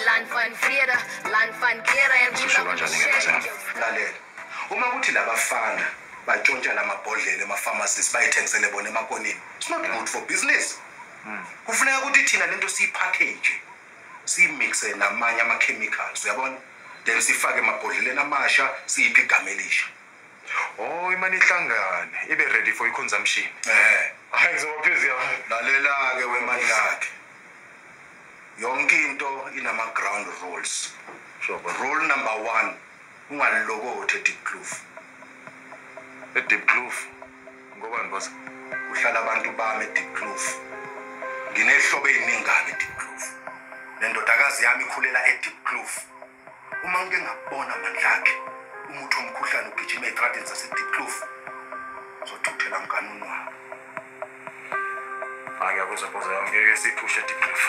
land van vrede, land van kere en lalela uma kuthi labafana batshontsha lamabhodlela ema-pharmacies bayithengisele bona emakoneni, it's not good for business. Kufuneka ukuthi thina lento siyipackage siyimixe namanye ama-chemicals, uyabona, then sifake emabhodleleni amasha siyiphi igama elisha. Oh, imani ihlangane ibe ready for i-consumption. Hayi ngizobaphiza. Lalela-ke wemali yakhe, yonke into inama-ground rules. Rule number 1, ungalokothi eDeep Kloof. eDeep Kloof ngobani boss? Uhlala abantu bami eDeep Kloof. Nginehlobo eziningana eDeep Kloof. Nendodakazi yami ikhulela eDeep Kloof. Uma ngike ngabona amandla akhe, umuthi omkhuhlane ugijima ezitradini zaseDeep Kloof, uzothuthela mkanuni wami. Angiyakuzwa boss, ngeke siphushe eDeep Kloof.